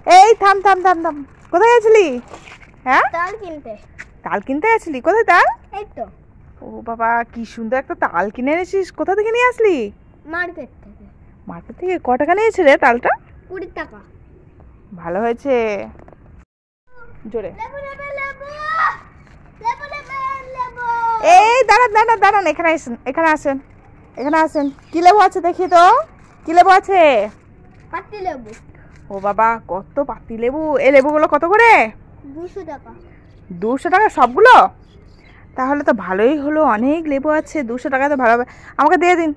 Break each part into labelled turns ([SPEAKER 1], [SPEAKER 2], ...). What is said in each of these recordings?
[SPEAKER 1] এই থাম থাম থাম থাম, কোথায় গেছিলি? হ্যাঁ, তাল কিনতে গেছিলি? কোথায় তাল?
[SPEAKER 2] এই তো।
[SPEAKER 1] ও বাবা, কি সুন্দর একটা তাল কিনে এনেছিস। কোথা থেকে নিয়ে আসলি?
[SPEAKER 2] মার্কেট থেকে।
[SPEAKER 1] মার্কেট থেকে? ক টাকা নিয়েছে রে তালটা?
[SPEAKER 2] 20 টাকা।
[SPEAKER 1] ভালো হয়েছে। জোরে। এই দাঁড়ান দাঁড়ান দাঁড়ান, এখানে আসেন, এখানে আসেন, এখানে আসেন। কি লেবু আছে দেখি তো, কি লেবু আছে?
[SPEAKER 2] পাতি লেবু।
[SPEAKER 1] ও বাবা, কত পাতি লেবু। এই লেবুগুলো কত করে?
[SPEAKER 2] 200 টাকা।
[SPEAKER 1] 200 টাকা সবগুলো? তাহলে তো ভালোই হলো, অনেক লেবু আছে। 200 টাকা তো ভালো হবে। আমাকে দিয়ে দিন,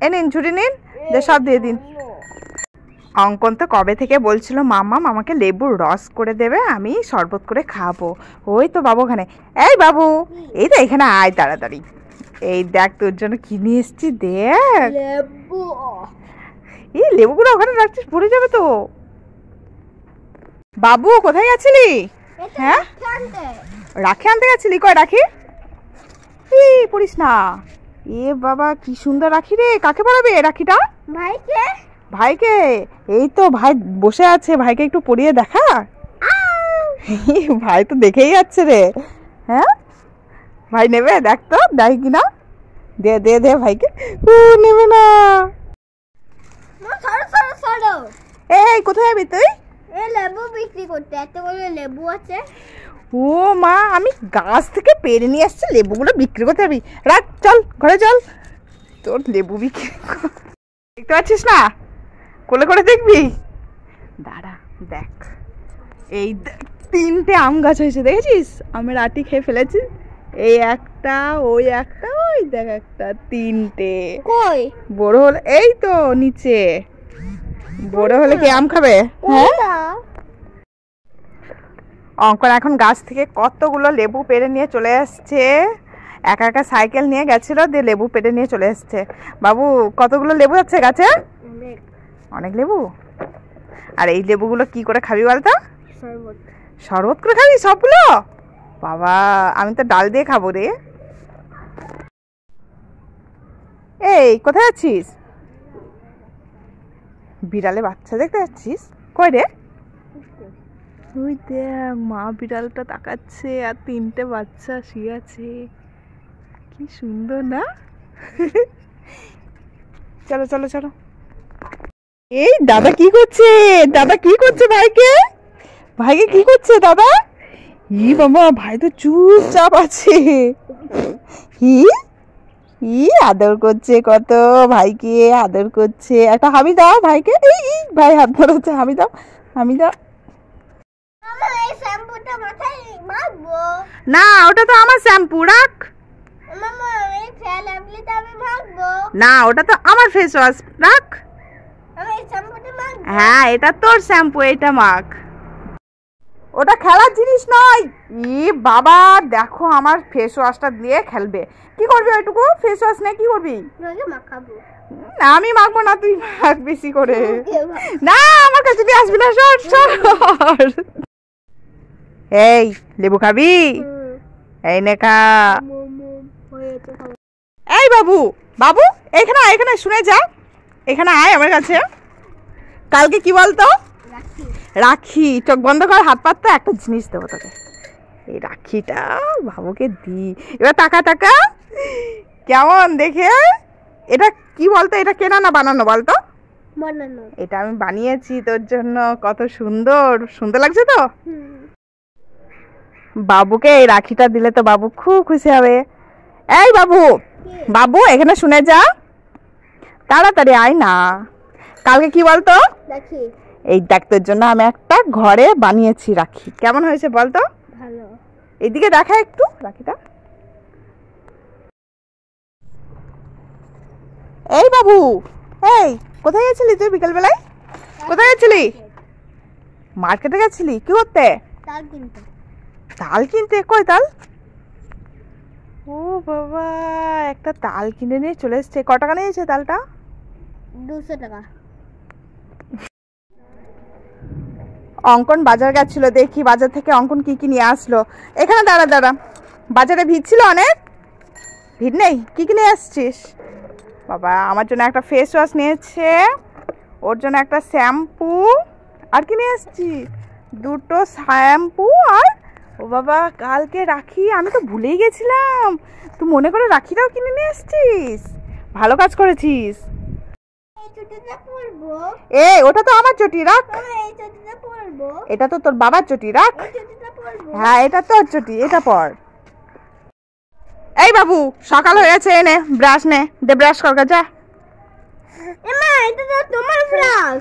[SPEAKER 1] এ নিন ঝুড়ি নিন, যে সব দিয়ে দিন। অঙ্কন তো কবে থেকে বলছিল মামা আমাকে লেবুর রস করে দেবে, আমি শরবত করে খাবো। ওই তো বাবু ওখানে। এই বাবু, এই তো এখানে আয় তাড়াতাড়ি। এই দেখ তোর জন্য কি নিয়ে এসছি, দেখ।
[SPEAKER 2] লেবু।
[SPEAKER 1] এই লেবুগুলো ওখানে রাখছিস, পড়ে যাবে তো। বাবু কোথায় গেছিলি? হ্যাঁ, রাখি আনতে গেছিলি? কয় রাখি? এই পড়িস না। এ বাবা, কি সুন্দর রাখি রে। কাকে পরাবে রাখিটা?
[SPEAKER 2] ভাইকে।
[SPEAKER 1] ভাইকে? এই তো ভাই বসে আছে, ভাইকে একটু পরিয়ে দেখা। ভাই তো দেখেই যাচ্ছে রে। হ্যাঁ, ভাই নেবে? দেখ তো, দেয় কিনা। দে দে দে ভাইকে। ও নেবে না। এই কোথায় যাবি তুই?
[SPEAKER 2] এই লেবু বিক্রি করতে, এতগুলো লেবু আছে।
[SPEAKER 1] ও মা, আমি গাছ থেকে পেরে নিয়ে আসছি, লেবুগুলো বিক্রি করতে যাবি? রাখ, চল ঘরে চল, তোর লেবু বিক্রি। দেখতে পাচ্ছিস না, কোলে করে দেখবি। দাঁড়া দেখ, এই 3টে আম গাছ হয়েছে, দেখেছিস? আমের আটি খেয়ে ফেলেছি। এই একটা, ওই একটা, ওই দেখ একটা, 3টে।
[SPEAKER 2] কই?
[SPEAKER 1] বড় হলে এই তো নিচে। বড় হলে কি আম খাবে? হ্যাঁ, অঙ্কন এখন গাছ থেকে কতগুলো লেবু পেড়ে নিয়ে চলে আসছে। একা একা সাইকেল নিয়ে গেছিল, দিয়ে লেবু পেড়ে নিয়ে চলে আসছে। বাবু, কতগুলো লেবু আছে গাছে? অনেক লেবু। আর এই লেবুগুলো কি করে খাবি বলতো? শরবত করে খাবি সবগুলো? বাবা, আমি তো ডাল দিয়ে খাবো রে। এই কোথায় আছিস? বিড়ালে বাচ্চা দেখতে যাচ্ছিস? কই রে? ওই দেখ, মা বিড়ালটা তাকাচ্ছে আর 3টে বাচ্চা শুয়ে আছে। কি সুন্দর না? চলো চলো চলো। এই দাদা কি করছে? দাদা কি করছে ভাইকে? ভাইকে কি করছে দাদা? ই বাবা, ভাই তো চুপচাপ আছে। ই আদর করছে, কত ভাইকে আদর করছে। একটা হামি দাও ভাইকে। এই ভাই হাত ধরেছে, হামি দাও, হামি দাও। না, ওটা তো আমার শ্যাম্পু, রাখ। না, ওটা তো আমার ফেস ওয়াশ, রাখ। হ্যাঁ, এটা তোর শ্যাম্পু, এটা মাখ। ওটা খেলার জিনিস নয়। ই বাবা, দেখো আমার ফেস ওয়াশটা দিয়ে খেলবে। কি করবি ওইটুকু ফেস ওয়াশ নিয়ে? কি করবি? না, আমি মাখবো না, তুই মাখ বেশি করে। না, আমার কাছে তুই আসবি না, সর সর। এই লেবু খাবি? এই নে খা। এই বাবু, বাবু এখানে আয়, এখানে শুনে যা, এখানে আয় আমার কাছে। কালকে কি বলতো? রাখি। চোখ বন্ধ কর, হাত পাততে, একটা জিনিস দেবো তোকে। এই রাখিটা বাবুকে দি। এবার টাকা টাকা কেমন দেখে? এটা কি বলতো? এটা কেনা না বানানো বলতো?
[SPEAKER 2] বানানো।
[SPEAKER 1] এটা আমি বানিয়েছি তোর জন্য। কত সুন্দর, সুন্দর লাগছে তো? বাবুকে এই রাখিটা দিলে তো বাবু খুব খুশি হবে। এই বাবু, বাবু এখানে শুনে যা, তাড়াতাড়ি আয় না। কালকে কি বলতো? এই দেখ, তোর জন্য আমি একটা ঘরে বানিয়েছি রাখি। কেমন হয়েছে বলতো?
[SPEAKER 2] ভালো।
[SPEAKER 1] এইদিকে দেখা একটু রাখিটা। এই বাবু, এই কোথায় গেছিলি তুই বিকেল বেলায়? কোথায় গেছিলি? মার্কেটে গেছিলি? কি করতে?
[SPEAKER 2] তাল কিনতে।
[SPEAKER 1] তাল কিনতে? কই তাল? ও বাবা, একটা তাল কিনে নিয়ে চলে এসছে। ক টাকা নিয়েছে তালটা?
[SPEAKER 2] 200 টাকা।
[SPEAKER 1] অঙ্কন বাজার গেছিল, দেখি বাজার থেকে অঙ্কন কি কি নিয়ে আসলো। এখানে দাঁড়া দাঁড়া, বাজারে ভিড় ছিল অনেক? ভিড় নেই? কি কি নিয়ে আসছিস? বাবা, আমার জন্য একটা ফেস ওয়াশ নিয়েছে, ওর জন্য একটা শ্যাম্পু, আর কি নিয়ে এসেছি? দুটো শ্যাম্পু আর ও বাবা কালকে রাখি আমি তো ভুলেই গেছিলাম, তুই মনে করে রাখিটাও কিনে নিয়ে এসেছিস, ভালো কাজ করেছিস।
[SPEAKER 2] এই চটিটা পরবো।
[SPEAKER 1] এই ওটা তো আমার চটি, রাখ।
[SPEAKER 2] এই চটিটা পরবো।
[SPEAKER 1] এটা তো তোর বাবার চটি, রাখ।
[SPEAKER 2] এই চটিটা পরবো।
[SPEAKER 1] হ্যাঁ এটা তোর চটি, এটা পর। এই বাবু সকাল হয়েছে, এনে ব্রাশ নে, দে ব্রাশ কর যা।
[SPEAKER 2] এমা এটা তো তোমার ব্রাশ।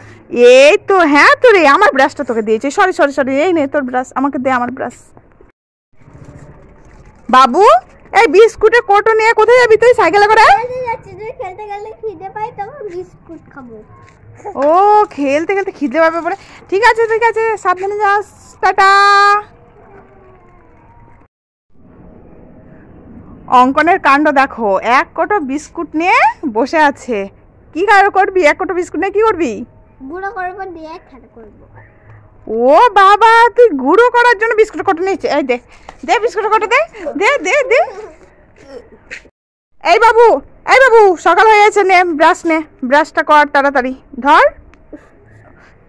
[SPEAKER 1] এই তো হ্যাঁ তো রে, আমার ব্রাশটা তোকে দিয়েছি, সরি সরি সরি, এই নে তোর ব্রাশ, আমাকে দে আমার ব্রাশ। বাবু এই বিস্কুটের কোটো নিয়ে কোথায় যাবি তুই সাইকেলে করে?
[SPEAKER 2] খেলতে গেলে খিদে পাই তখন বিস্কুট খাবো।
[SPEAKER 1] ও খেলতে খেলতে খিদে পাবে বলে, ঠিক আছে ঠিক আছে, সাবধানে যাস, টাটা। অঙ্কনের কাণ্ড দেখো, এক কোটো বিস্কুট নিয়ে বসে আছে। কি করবি এক কোটো বিস্কুট নিয়ে, কি করবি?
[SPEAKER 2] গুঁড়ো করবো দিয়ে খেলা করবো।
[SPEAKER 1] ও বাবা তুই গুঁড়ো করার জন্য বিস্কুটের কোটো নিয়েছে, এই দে দে বিস্কুটের কোটো, দে দে দে দে। এই বাবু সকাল হয়ে গেছে, নে ব্রাশ নে, ব্রাশটা কর তাড়াতাড়ি, ধর।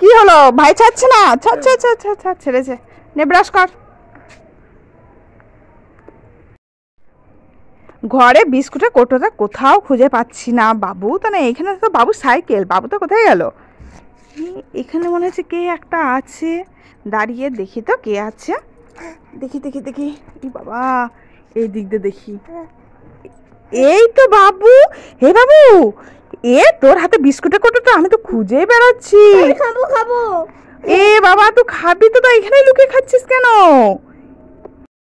[SPEAKER 1] কি হলো ভাই, ছাড়ছে না? ছেড়েছে, নে ব্রাশ কর। ঘরে বিস্কুটের কোটোটা কোথাও খুঁজে পাচ্ছি না। বাবু তো না, এখানে তো বাবু সাইকেল, বাবু তো কোথায় গেল? এখানে মনে হচ্ছে কে একটা আছে, দাঁড়িয়ে দেখি তো কে আছে, দেখি দেখি দেখি। এই বাবা এই দিক দিয়ে দেখি, এই তো বাবু। হে বাবু, এ তোর হাতে বিস্কুটের কোটোটা আমি তো খুঁজে বেড়াচ্ছি।
[SPEAKER 2] খাবো।
[SPEAKER 1] এ বাবা তুই খাবি তো, এখানে লুকিয়ে খাচ্ছিস কেন?